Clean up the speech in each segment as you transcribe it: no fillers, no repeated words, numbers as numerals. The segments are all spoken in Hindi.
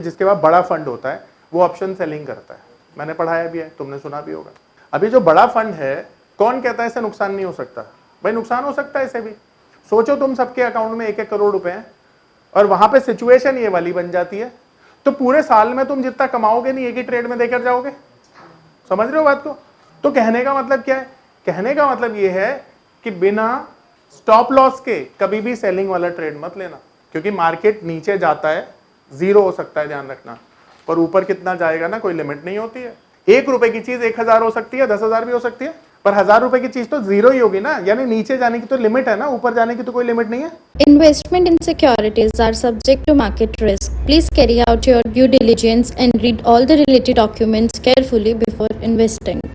जिसके पास बड़ा फंड होता है वो ऑप्शन सेलिंग करता है, मैंने पढ़ाया भी है, तुमने सुना भी होगा। अभी जो बड़ा फंड है, कौन कहता है इसे नुकसान नहीं हो सकता? भाई नुकसान हो सकता है इसे भी। सोचो तुम सबके अकाउंट में 1-1 करोड़ रुपए हैं और वहां पे सिचुएशन ये वाली बन जाती है, तो पूरे साल में तुम जितना कमाओगे नहीं एक ही ट्रेड में देकर जाओगे। समझ रहे हो बात को? तो कहने का मतलब क्या है? कहने का मतलब ये है कि बिना स्टॉप लॉस के कभी भी सेलिंग वाला ट्रेड मत लेना, क्योंकि मार्केट नीचे जाता है, जीरो हो सकता है, ध्यान रखना, पर ऊपर कितना जाएगा ना कोई लिमिट नहीं होती है। 1 रुपए की चीज 1000 हो सकती है, 10,000 भी हो सकती है, पर 1000 रुपए की चीज तो जीरो ही होगी ना, यानी नीचे जाने की तो लिमिट है ना, ऊपर जाने की तो कोई लिमिट नहीं है। Investment in securities are subject to market risk. Please carry out your due diligence and read all the related documents carefully before investing.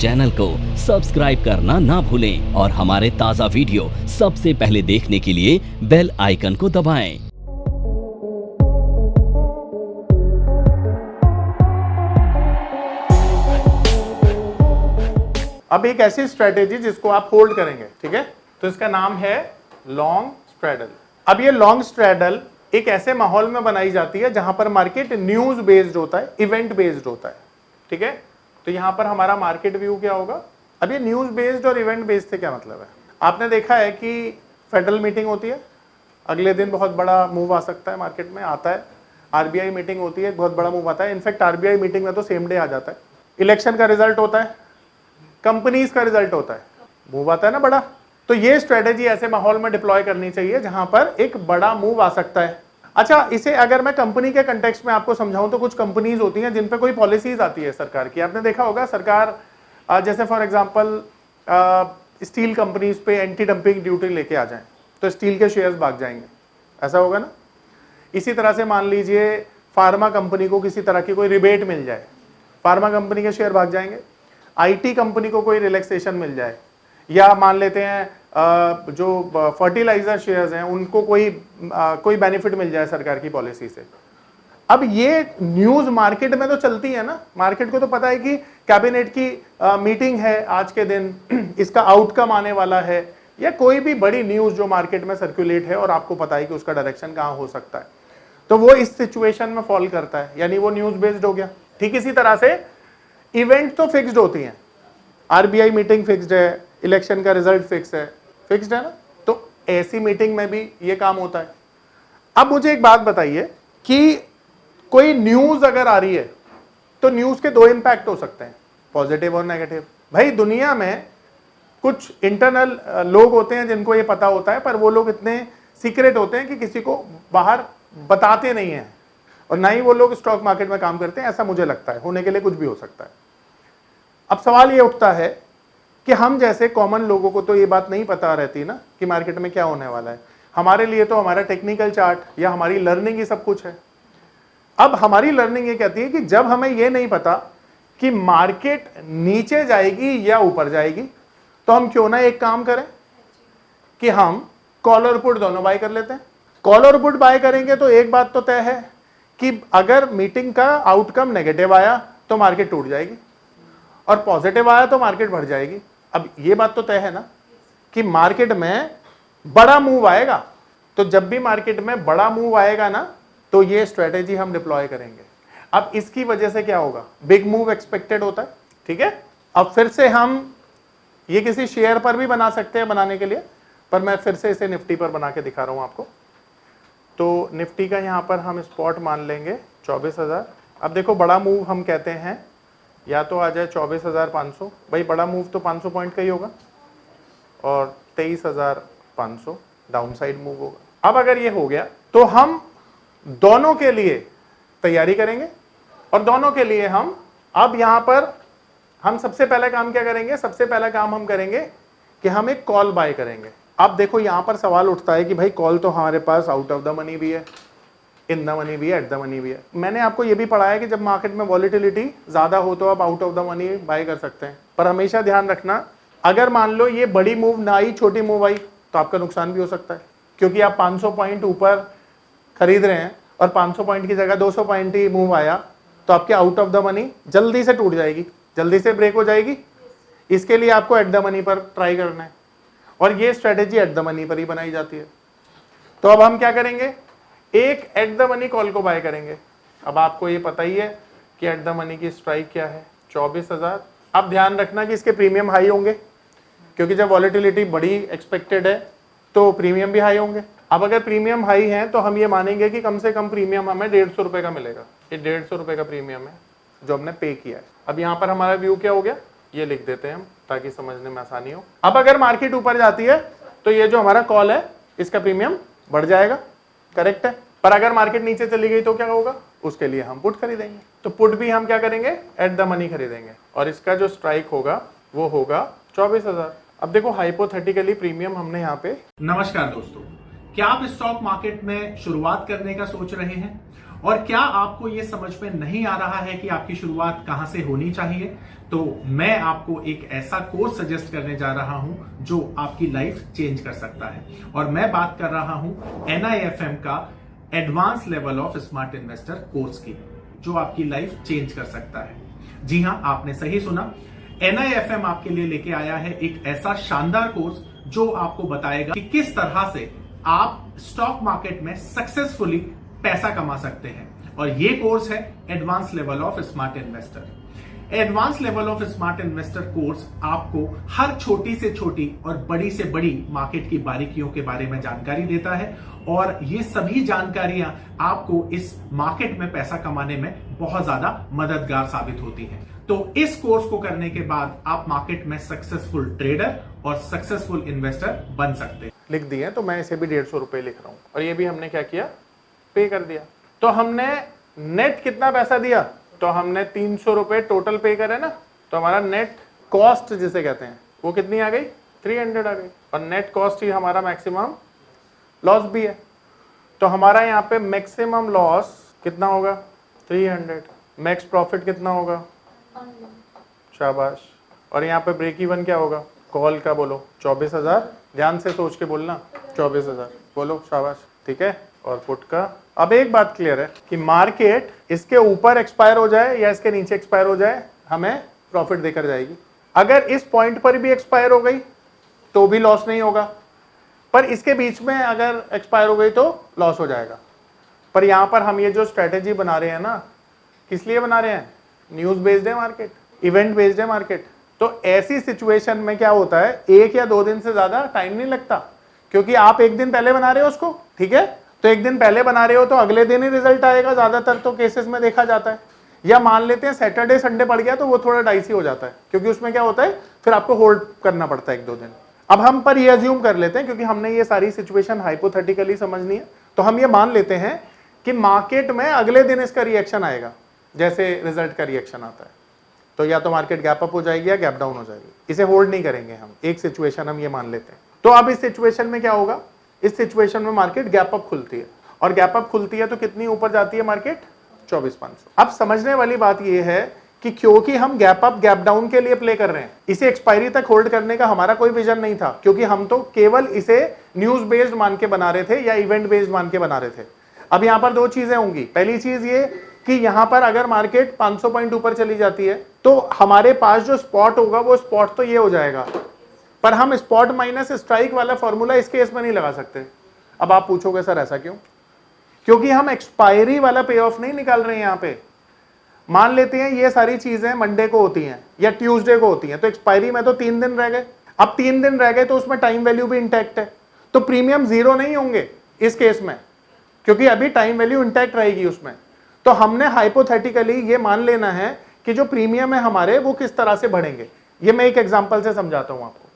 Channel को सब्सक्राइब करना ना भूलें और हमारे ताज़ा वीडियो सबसे पहले देखने के लिए बेल आइकन को दबाएं। अब एक ऐसी स्ट्रेटेजी जिसको आप होल्ड करेंगे, ठीक है, तो इसका नाम है लॉन्ग स्ट्रैडल। अब ये लॉन्ग स्ट्रैडल एक ऐसे माहौल में बनाई जाती है जहां पर मार्केट न्यूज बेस्ड होता है, इवेंट बेस्ड होता है, ठीक है। तो यहां पर हमारा मार्केट व्यू क्या होगा? अब ये न्यूज बेस्ड और इवेंट बेस्ड से क्या मतलब है? आपने देखा है कि फेडरल मीटिंग होती है, अगले दिन बहुत बड़ा मूव आ सकता है, मार्केट में आता है। आरबीआई मीटिंग होती है, बहुत बड़ा मूव आता है, इनफैक्ट आरबीआई मीटिंग में तो सेम डे आ जाता है। इलेक्शन का रिजल्ट होता है, कंपनीज का रिजल्ट होता है, मूव आता है ना बड़ा। तो ये स्ट्रेटेजी ऐसे माहौल में डिप्लॉय करनी चाहिए जहां पर एक बड़ा मूव आ सकता है। अच्छा, इसे अगर मैं कंपनी के कंटेक्स्ट में आपको समझाऊं तो कुछ कंपनीज होती हैं जिन पे कोई पॉलिसीज आती है सरकार की। आपने देखा होगा सरकार जैसे फॉर एग्जांपल स्टील कंपनीज पे एंटी डंपिंग ड्यूटी लेके आ जाए तो स्टील के शेयर्स भाग जाएंगे, ऐसा होगा ना। इसी तरह से मान लीजिए फार्मा कंपनी को किसी तरह की कोई रिबेट मिल जाए, फार्मा कंपनी के शेयर भाग जाएंगे। आईटी कंपनी को कोई रिलैक्सेशन मिल जाए, या मान लेते हैं जो फर्टिलाइजर शेयर्स हैं उनको कोई बेनिफिट मिल जाए सरकार की पॉलिसी से। अब ये न्यूज मार्केट में तो चलती है ना, मार्केट को तो पता है कि कैबिनेट की मीटिंग है आज के दिन, इसका आउटकम आने वाला है, या कोई भी बड़ी न्यूज जो मार्केट में सर्कुलेट है और आपको पता है कि उसका डायरेक्शन कहां हो सकता है, तो वो इस सिचुएशन में फॉल करता है, यानी वो न्यूज बेस्ड हो गया। ठीक इसी तरह से इवेंट तो फिक्स्ड होती हैं, आरबीआई मीटिंग फिक्स्ड है, इलेक्शन का रिजल्ट फिक्स है, फिक्स्ड है ना, तो ऐसी मीटिंग में भी ये काम होता है। अब मुझे एक बात बताइए कि कोई न्यूज अगर आ रही है तो न्यूज के 2 इंपैक्ट हो सकते हैं, पॉजिटिव और नेगेटिव। भाई दुनिया में कुछ इंटरनल लोग होते हैं जिनको ये पता होता है, पर वो लोग इतने सीक्रेट होते हैं कि किसी को बाहर बताते नहीं है, और ना ही वो लोग स्टॉक मार्केट में काम करते हैं, ऐसा मुझे लगता है। होने के लिए कुछ भी हो सकता है। अब सवाल ये उठता है कि हम जैसे कॉमन लोगों को तो ये बात नहीं पता रहती ना कि मार्केट में क्या होने वाला है। हमारे लिए तो हमारा टेक्निकल चार्ट या हमारी लर्निंग ही सब कुछ है। अब हमारी लर्निंग ये कहती है कि जब हमें ये नहीं पता कि मार्केट नीचे जाएगी या ऊपर जाएगी, तो हम क्यों ना एक काम करें कि हम कॉल और पुट दोनों बाय कर लेते हैं। कॉल और पुट बाय करेंगे तो एक बात तो तय है कि अगर मीटिंग का आउटकम नेगेटिव आया तो मार्केट टूट जाएगी, और पॉजिटिव आया तो मार्केट बढ़ जाएगी। अब ये बात तो तय है ना कि मार्केट में बड़ा मूव आएगा, तो जब भी मार्केट में बड़ा मूव आएगा ना, तो ये स्ट्रेटेजी हम डिप्लॉय करेंगे। अब इसकी वजह से क्या होगा? बिग मूव एक्सपेक्टेड होता है, ठीक है। अब फिर से हम ये किसी शेयर पर भी बना सकते हैं बनाने के लिए, पर मैं फिर से इसे निफ्टी पर बना के दिखा रहा हूं आपको। तो निफ्टी का यहां पर हम स्पॉट मान लेंगे 24,000। अब देखो बड़ा मूव हम कहते हैं या तो आ जाए 24,500, भाई बड़ा मूव तो 500 पॉइंट का ही होगा, और 23,500 डाउन साइड मूव होगा। अब अगर ये हो गया तो हम दोनों के लिए तैयारी करेंगे, और दोनों के लिए हम अब यहां पर हम सबसे पहला काम क्या करेंगे? सबसे पहला काम हम करेंगे कि हम एक कॉल बाय करेंगे। अब देखो यहां पर सवाल उठता है कि भाई कॉल तो हमारे pass out of the money भी है, इन द मनी भी है, एट द मनी भी है। मैंने आपको यह भी पढ़ाया कि जब मार्केट में वॉलिटिलिटी ज्यादा हो तो आप out of the money by कर सकते हैं, पर हमेशा ध्यान रखना अगर मान लो ये बड़ी मूव ना आई, छोटी मूव आई, तो आपका नुकसान भी हो सकता है, क्योंकि आप 500 पॉइंट ऊपर खरीद रहे हैं और 500 पॉइंट की जगह 200 पॉइंट ही मूव आया, तो आपके आउट ऑफ द मनी जल्दी से टूट जाएगी, जल्दी से ब्रेक हो जाएगी। इसके लिए आपको एट द मनी पर ट्राई करना है, और ये स्ट्रेटेजी एट द मनी पर ही बनाई जाती है। तो अब हम क्या करेंगे? एक एट द मनी कॉल को बाय करेंगे, अब आपको ये पता ही है कि एट द मनी की स्ट्राइक क्या है, 24,000। अब ध्यान रखना कि इसके प्रीमियम हाई होंगे, क्योंकि जब वॉलेटिलिटी बड़ी एक्सपेक्टेड है तो प्रीमियम भी हाई होंगे। अब अगर प्रीमियम हाई है तो हम ये मानेंगे कि कम से कम प्रीमियम हमें 150 रुपए का मिलेगा। ये 150 रुपए का प्रीमियम है जो हमने पे किया है। अब यहाँ पर हमारा व्यू क्या हो गया, ये लिख देते हैं हम ताकि समझने में आसानी हो। अब अगर मार्केट ऊपर जाती है तो ये जो हमारा कॉल है इसका प्रीमियम बढ़ जाएगा, करेक्ट है। पर अगर मार्केट नीचे चली गई तो क्या होगा, उसके लिए हम पुट खरीदेंगे। तो पुट भी हम क्या करेंगे, एट द मनी खरीदेंगे, और इसका जो स्ट्राइक होगा वो होगा 24,000। अब देखो हाइपोथेटिकली प्रीमियम हमने यहाँ पे। नमस्कार दोस्तों, क्या आप स्टॉक मार्केट में शुरुआत करने का सोच रहे हैं और क्या आपको यह समझ में नहीं आ रहा है कि आपकी शुरुआत कहां से होनी चाहिए, तो मैं आपको एक ऐसा कोर्स सजेस्ट करने जा रहा हूं जो आपकी लाइफ चेंज कर सकता है। और मैं बात कर रहा हूं NIFM का advance level of smart investor course की, जो आपकी लाइफ चेंज कर सकता है। जी हां, आपने सही सुना, NIFM आपके लिए लेके आया है एक ऐसा शानदार कोर्स जो आपको बताएगा कि किस तरह से आप स्टॉक मार्केट में सक्सेसफुली पैसा कमा सकते हैं। और ये कोर्स है advance level of smart investor. Advance level of smart investor course आपको हर छोटी से छोटी और बड़ी से बड़ी मार्केट की बारीकियों के बारे में जानकारी देता है, और ये सभी जानकारियां आपको इस मार्केट में पैसा कमाने में बहुत ज्यादा मददगार साबित होती हैं। तो इस कोर्स को करने के बाद आप मार्केट में सक्सेसफुल ट्रेडर और सक्सेसफुल इन्वेस्टर बन सकते हैं। लिख दिए, तो मैं इसे भी 150 रुपए लिख रहा हूं, और ये भी हमने क्या किया, पे कर दिया। तो हमने नेट कितना पैसा दिया, तो हमने 300 रुपए टोटल पे करे ना, तो हमारा नेट कॉस्ट जिसे कहते हैं वो कितनी आ गई, 300 आ गई। और नेट कॉस्ट ही हमारा मैक्सिमम लॉस भी है, तो हमारा यहाँ पे मैक्सिमम लॉस कितना होगा, 300। मैक्स प्रॉफिट कितना होगा, शाबाश। और यहाँ पे ब्रेक इवन क्या होगा, कॉल का बोलो 24,000, ध्यान से सोच के बोलना, 24,000 बोलो, शाबाश, ठीक है। और पुट का, अब एक बात क्लियर है कि मार्केट इसके ऊपर एक्सपायर हो जाए या इसके नीचे एक्सपायर हो जाए, हमें प्रॉफिट देकर जाएगी। अगर इस पॉइंट पर भी एक्सपायर हो गई तो भी लॉस नहीं होगा, पर इसके बीच में अगर एक्सपायर हो गई तो लॉस हो जाएगा। पर यहां पर हम ये जो स्ट्रेटेजी बना रहे हैं ना, किस लिए बना रहे हैं, न्यूज बेस्ड है मार्केट, इवेंट बेस्ड है मार्केट। तो ऐसी सिचुएशन में क्या होता है, 1 या 2 दिन से ज्यादा टाइम नहीं लगता, क्योंकि आप एक दिन पहले बना रहे हो उसको, ठीक है, तो एक दिन पहले बना रहे हो तो अगले दिन ही रिजल्ट आएगा, ज्यादातर तो केसेस में देखा जाता है। या मान लेते हैं सैटरडे संडे पड़ गया तो वो थोड़ा डाइसी हो जाता है, क्योंकि उसमें क्या होता है फिर आपको होल्ड करना पड़ता है 1-2 दिन। अब हम पर ये अज्यूम कर लेते हैं, क्योंकि हमने ये सारी सिचुएशन हाइपोथेटिकली समझनी है, तो हम ये मान लेते हैं कि मार्केट में अगले दिन इसका रिएक्शन आएगा, जैसे रिजल्ट का रिएक्शन आता है, तो या तो मार्केट गैप अप हो जाएगी या गैप डाउन हो जाएगी। इसे होल्ड नहीं करेंगे हम, एक सिचुएशन हम ये मान लेते हैं। तो अब इस सिचुएशन में क्या होगा, इस सिचुएशन में मार्केट गैप अप खुलती है, और गैप अप खुलती है तो कितनी ऊपर जाती है मार्केट, 24,500। अब समझने वाली बात यह है कि क्योंकि हम गैप अप गैप डाउन के लिए प्ले कर रहे हैं, इसे एक्सपायरी तक होल्ड करने का हमारा कोई विजन नहीं था, क्योंकि हम तो केवल इसे न्यूज बेस्ड मान के बना रहे थे या इवेंट बेस्ड मान के बना रहे थे। अब यहां पर 2 चीजें होंगी। पहली चीज ये कि यहां पर अगर मार्केट 500 पॉइंट ऊपर चली जाती है तो हमारे पास जो स्पॉट होगा वो स्पॉट तो ये हो जाएगा, पर हम स्पॉट माइनस स्ट्राइक वाला फॉर्मूला इस केस में नहीं लगा सकते। अब आप पूछोगे सर ऐसा क्यों, क्योंकि हम एक्सपायरी वाला पे ऑफ नहीं निकाल रहे हैं। यहां पे मान लेते हैं ये सारी चीजें मंडे को होती हैं या ट्यूसडे को होती हैं, तो एक्सपायरी में तो 3 दिन रह गए। अब 3 दिन रह गए तो उसमें टाइम वैल्यू भी इंटैक्ट है, तो प्रीमियम 0 नहीं होंगे इस केस में, क्योंकि अभी टाइम वैल्यू इंटैक्ट रहेगी उसमें। तो हमने हाइपोथेटिकली ये मान लेना है कि जो प्रीमियम है हमारे वो किस तरह से बढ़ेंगे। ये मैं एक एग्जांपल से समझाता हूं आपको।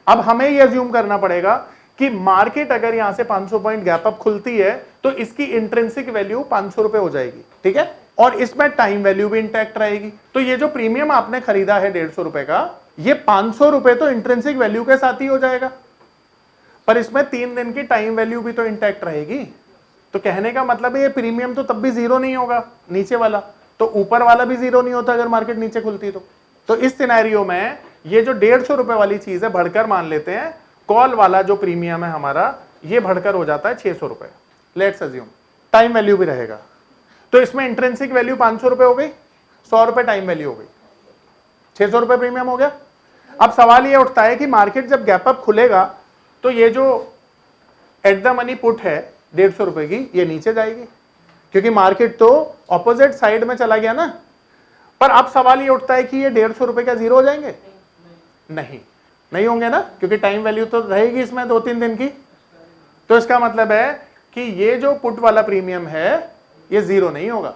अब हमें ये अज्यूम करना पड़ेगा कि मार्केट अगर यहां से 500 पॉइंट गैप अप खुलती है तो इसकी इंट्रिंसिक वैल्यू 500 रुपए हो जाएगी, ठीक है, और इसमें टाइम वैल्यू भी इंटैक्ट रहेगी। तो ये जो प्रीमियम आपने खरीदा है 150 रुपए का, ये 500 रुपए तो इंट्रिंसिक वैल्यू के साथ ही हो जाएगा, पर इसमें 3 दिन की टाइम वैल्यू भी तो इंटैक्ट रहेगी। तो कहने का मतलब है ये प्रीमियम तो तब भी 0 नहीं होगा नीचे वाला, तो ऊपर वाला भी 0 नहीं होता अगर मार्केट नीचे खुलती तो इस सिनेरियो में ये जो 150 रुपए वाली चीज है बढ़कर मान लेते हैं, कॉल वाला जो प्रीमियम है हमारा ये बढ़कर हो जाता है 600 रुपए। लेट्स अज्यूम टाइम वैल्यू भी रहेगा, तो इसमें इंट्रिंसिक वैल्यू 500 रुपए हो गई, 100 रुपए टाइम वैल्यू हो गई, 600 रुपए प्रीमियम हो गया। अब सवाल ये उठता है कि मार्केट जब गैप अप खुलेगा तो ये जो एट द मनी पुट है 150 रुपए की, ये नीचे जाएगी, क्योंकि मार्केट तो ऑपोजिट साइड में चला गया ना। पर अब सवाल ये उठता है कि ये 150 रुपए क्या जीरो हो जाएंगे? नहीं होंगे ना, क्योंकि टाइम वैल्यू तो रहेगी इसमें 2-3 दिन की। तो इसका मतलब है कि ये जो पुट वाला प्रीमियम है ये जीरो नहीं होगा,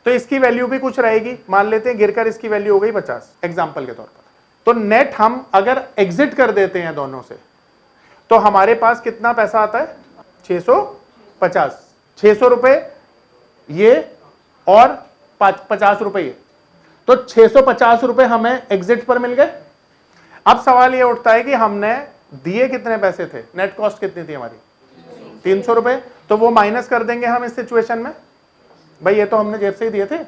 तो इसकी वैल्यू भी कुछ रहेगी। मान लेते हैं गिरकर इसकी वैल्यू हो गई 50 एग्जांपल के तौर पर। तो नेट हम अगर एग्जिट कर देते हैं दोनों से तो हमारे पास कितना पैसा आता है? 650। 600 रुपए ये और 50 रुपए ये, तो 650 रुपए हमें एग्जिट पर मिल गए। अब सवाल ये उठता है कि हमने दिए कितने पैसे थे, नेट कॉस्ट कितनी थी हमारी? 300 रुपए। तो वो माइनस कर देंगे हम इस सिचुएशन में, भाई ये तो हमने जेब से ही दिए थे।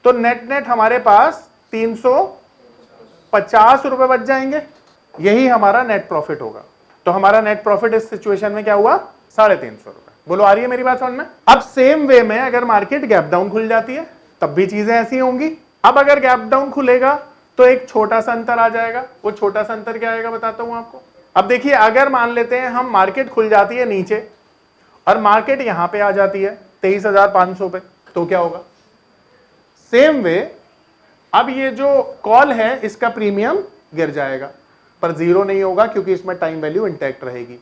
तो नेट हमारे पास 350 रुपए बच जाएंगे, यही हमारा नेट प्रॉफिट होगा। तो हमारा नेट प्रॉफिट इस सिचुएशन में क्या हुआ? 350 रुपए। बोलो आ रही है मेरी बात समझ में? अब सेम वे में अगर मार्केट गैप डाउन खुल जाती है तब भी चीजें ऐसी होंगी। अब अगर गैप डाउन खुलेगा तो एक छोटा सा अंतर आ जाएगा। वो छोटा सा अंतर क्या आएगा बताता हूं आपको। अब देखिए, अगर मान लेते हैं हम मार्केट खुल जाती है नीचे और मार्केट यहां पे आ जाती है 23,500 पे, तो क्या होगा? सेम वे अब ये जो कॉल है इसका प्रीमियम गिर जाएगा, पर जीरो नहीं होगा क्योंकि इसमें टाइम वैल्यू इंटैक्ट रहेगी।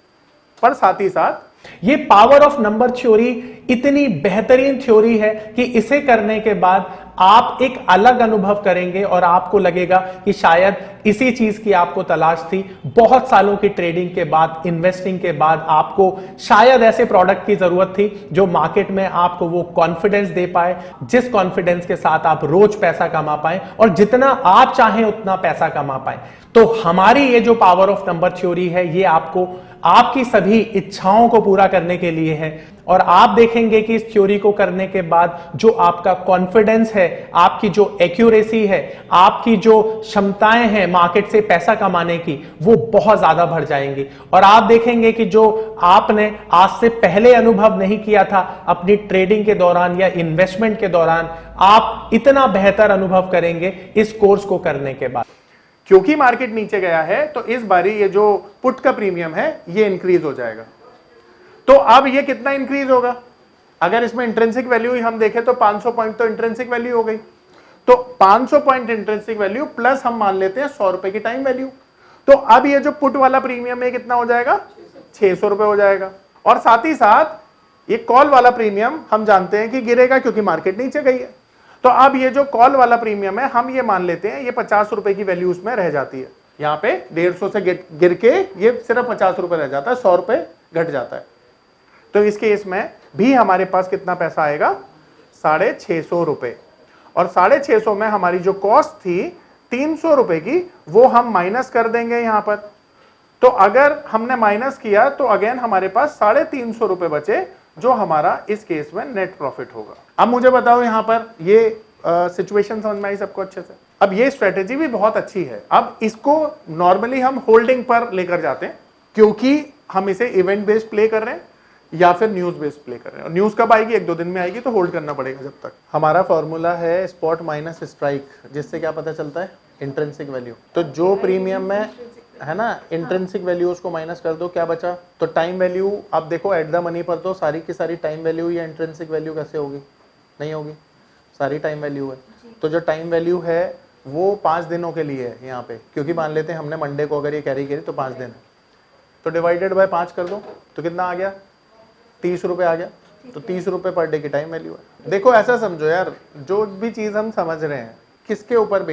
पर साथ ही साथ ये पावर ऑफ नंबर थ्योरी इतनी बेहतरीन थ्योरी है कि इसे करने के बाद आप एक अलग अनुभव करेंगे और आपको लगेगा कि शायद इसी चीज की आपको तलाश थी। बहुत सालों की ट्रेडिंग के बाद, इन्वेस्टिंग के बाद आपको शायद ऐसे प्रोडक्ट की जरूरत थी जो मार्केट में आपको वो कॉन्फिडेंस दे पाए, जिस कॉन्फिडेंस के साथ आप रोज पैसा कमा पाए और जितना आप चाहें उतना पैसा कमा पाए। तो हमारी ये जो पावर ऑफ नंबर थ्योरी है ये आपको आपकी सभी इच्छाओं को पूरा करने के लिए है। और आप देखेंगे कि इस थ्योरी को करने के बाद जो आपका कॉन्फिडेंस है, आपकी जो एक्यूरेसी है, आपकी जो क्षमताएं हैं मार्केट से पैसा कमाने की, वो बहुत ज्यादा बढ़ जाएंगी। और आप देखेंगे कि जो आपने आज से पहले अनुभव नहीं किया था अपनी ट्रेडिंग के दौरान या इन्वेस्टमेंट के दौरान, आप इतना बेहतर अनुभव करेंगे इस कोर्स को करने के बाद। क्योंकि मार्केट नीचे गया है तो इस बारी ये जो पुट का प्रीमियम है ये इंक्रीज हो जाएगा। तो अब ये कितना इंक्रीज होगा? अगर इसमें इंट्रिंसिक वैल्यू ही हम देखें तो 500 पॉइंट तो इंट्रिंसिक वैल्यू हो गई। तो 500 पॉइंट इंट्रिंसिक वैल्यू प्लस हम मान लेते हैं 100 रुपए की टाइम वैल्यू। तो अब ये जो पुट वाला प्रीमियम है कितना हो जाएगा? 600 रुपए हो जाएगा। और साथ ही साथ ये कॉल वाला प्रीमियम हम जानते हैं कि गिरेगा क्योंकि मार्केट नीचे गई है। तो अब ये जो कॉल वाला प्रीमियम है हम ये मान लेते हैं ये 50 रुपए की वैल्यू उसमें रह जाती है। यहाँ पे 150 से गिर के ये सिर्फ 50 रुपए रह जाता है, 100 रुपए घट जाता है। तो इस केस में भी हमारे पास कितना पैसा आएगा? 650 रुपए। और 650 में हमारी जो कॉस्ट थी 300 रुपए की, वो हम माइनस कर देंगे यहाँ पर। तो अगर हमने माइनस किया तो अगेन हमारे पास 350 रुपए बचे, जो हमारा इस केस में नेट प्रॉफिट होगा। अब मुझे बताओ यहाँ पर ये सिचुएशन समझ में आई सबको अच्छे से? अब ये स्ट्रेटेजी भी बहुत अच्छी है। अब इसको नॉर्मली हम होल्डिंग पर लेकर जाते हैं क्योंकि हम इसे इवेंट बेस्ड प्ले कर रहे हैं या फिर न्यूज बेस्ड प्ले कर रहे हैं। और न्यूज कब आएगी? 1-2 दिन में आएगी, तो होल्ड करना पड़ेगा जब तक। हमारा फॉर्मूला है स्पॉट माइनस स्ट्राइक, जिससे क्या पता चलता है? Intrinsic value. तो जो प्रीमियम में है ना इंट्रिंसिक वैल्यू उसको माइनस कर दो, क्या बचा? तो टाइम वैल्यू। अब देखो एट द मनी पर तो सारी की सारी टाइम वैल्यू या इंट्रिंसिक वैल्यू कैसे होगी? नहीं होगी, सारी टाइम वैल्यू है। तो जो टाइम वैल्यू है वो 5 दिनों के लिए है यहाँ पे, क्योंकि मान लेते हैं हमने मंडे को अगर ये कैरी करी तो 5 दिन है, तो डिवाइडेड बाय 5 कर दो तो कितना आ गया? 30 रुपए आ गया। तो 30 रुपए पर डे की टाइम वैल्यू है। देखो ऐसा समझो यार, जो भी चीज हम समझ रहे हैं किसके ऊपर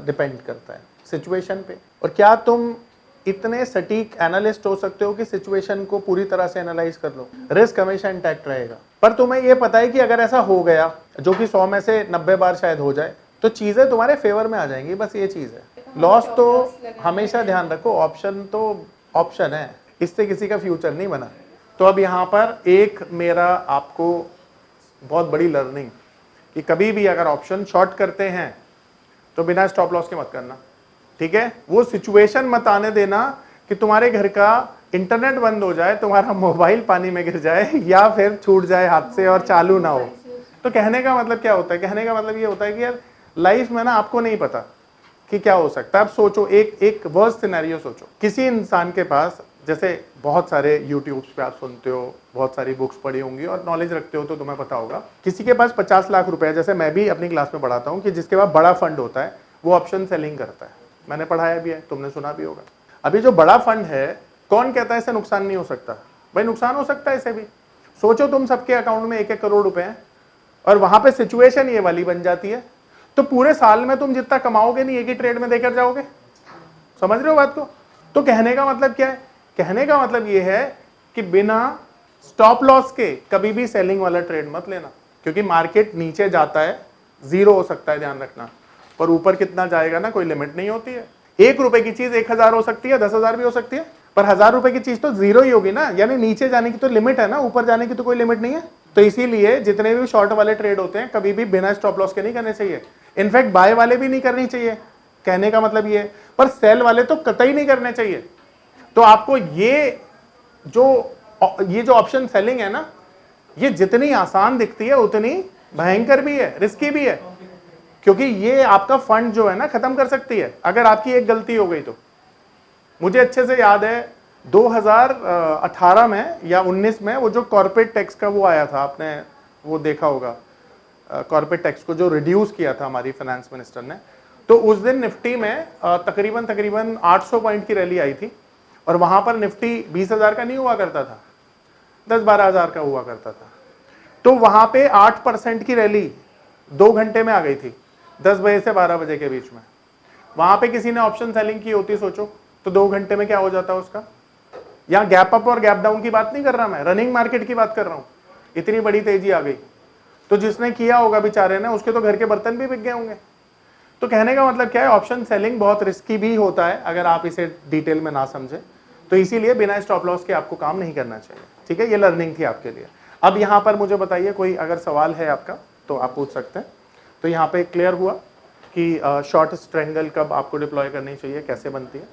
डिपेंड करता है? सिचुएशन पे। और क्या तुम इतने सटीक एनालिस्ट हो सकते हो कि सिचुएशन को पूरी तरह से एनालाइज कर लो? रिस्क हमेशा इंटैक्ट रहेगा। पर तुम्हें यह पता है कि अगर ऐसा हो गया, जो कि 100 में से 90 बार शायद हो जाए, तो चीजें तुम्हारे फेवर में आ जाएंगी। बस ये चीज है। लॉस तो हमेशा ध्यान रखो, ऑप्शन तो ऑप्शन है, इससे किसी का फ्यूचर नहीं बना। तो अब यहाँ पर एक मेरा आपको बहुत बड़ी लर्निंग कि कभी भी अगर ऑप्शन शॉर्ट करते हैं तो बिना स्टॉप लॉस के मत करना, ठीक है? वो सिचुएशन मत आने देना कि तुम्हारे घर का इंटरनेट बंद हो जाए, तुम्हारा मोबाइल पानी में गिर जाए या फिर छूट जाए हाथ से और चालू ना हो। तो कहने का मतलब क्या होता है? कहने का मतलब ये होता है कि यार लाइफ में ना आपको नहीं पता कि क्या हो सकता है। अब सोचो, एक वर्स्ट सिनेरियो सोचो, किसी इंसान के पास जैसे बहुत सारे यूट्यूब्स पे आप सुनते हो, बहुत सारी बुक्स पढ़ी होंगी और नॉलेज रखते हो तो तुम्हें पता होगा, किसी के पास 50 लाख रुपए, जैसे मैं भी अपनी क्लास में पढ़ाता हूँ कि जिसके पास बड़ा फंड होता है वो ऑप्शन सेलिंग करता है। मैंने पढ़ाया भी है, तुमने सुना भी होगा। अभी जो बड़ा फंड है, कौन कहता है इससे नुकसान नहीं हो सकता? भाई नुकसान हो सकता है इसे भी। सोचो तुम सबके अकाउंट में 1-1 करोड़ रुपए हैं और वहां पे सिचुएशन ये वाली बन जाती है, तो पूरे साल में तुम जितना कमाओगे नहीं एक ही ट्रेड में देकर जाओगे। समझ रहे हो बात को? तो कहने का मतलब क्या है? कहने का मतलब ये है कि बिना स्टॉप लॉस के कभी भी सेलिंग वाला ट्रेड मत लेना, क्योंकि मार्केट नीचे जाता है, जीरो हो सकता है, ध्यान रखना, पर ऊपर कितना जाएगा ना कोई लिमिट नहीं होती है। 1 रुपए की चीज 1000 हो सकती है, 10,000 भी हो सकती है, पर 1000 रुपए की चीज तो जीरो ही होगी ना, यानी नीचे जाने की तो लिमिट है ना, ऊपर जाने की तो कोई लिमिट नहीं है। तो इसीलिए जितने भी शॉर्ट वाले ट्रेड होते हैं कभी भी बिना स्टॉप लॉस के नहीं करने चाहिए, इनफैक्ट बाय वाले भी नहीं करनी चाहिए, कहने का मतलब ये है, पर सेल वाले तो कतई नहीं करने चाहिए। तो आपको ये जो ऑप्शन सेलिंग है ना, ये जितनी आसान दिखती है उतनी भयंकर भी है, रिस्की भी है, क्योंकि ये आपका फंड जो है ना खत्म कर सकती है अगर आपकी एक गलती हो गई तो। मुझे अच्छे से याद है 2018 में या 19 में वो जो कॉर्पोरेट टैक्स का वो आया था, आपने वो देखा होगा, कॉर्पोरेट टैक्स को जो रिड्यूस किया था हमारी फाइनेंस मिनिस्टर ने। तो उस दिन निफ्टी में तकरीबन 800 पॉइंट की रैली आई थी और वहां पर निफ्टी 20,000 का नहीं हुआ करता था, 10-12 हज़ार का हुआ करता था। तो वहां पे 8% की रैली 2 घंटे में आ गई थी, 10 बजे से 12 बजे के बीच में। वहां पे किसी ने ऑप्शन सेलिंग की होती सोचो तो 2 घंटे में क्या हो जाता है उसका। यहां गैप अप और गैप डाउन की बात नहीं कर रहा मैं, रनिंग मार्केट की बात कर रहा हूं। इतनी बड़ी तेजी आ गई तो जिसने किया होगा बेचारे ने, उसके तो घर के बर्तन भी बिक गए होंगे। तो कहने का मतलब क्या है, ऑप्शन सेलिंग बहुत रिस्की भी होता है अगर आप इसे डिटेल में ना समझे, तो इसीलिए बिना स्टॉप लॉस के आपको काम नहीं करना चाहिए। ठीक है, ये लर्निंग थी आपके लिए। अब यहाँ पर मुझे बताइए, कोई अगर सवाल है आपका तो आप पूछ सकते हैं। तो यहाँ पे क्लियर हुआ कि शॉर्ट स्ट्रेंगल कब आपको डिप्लॉय करनी चाहिए, कैसे बनती है।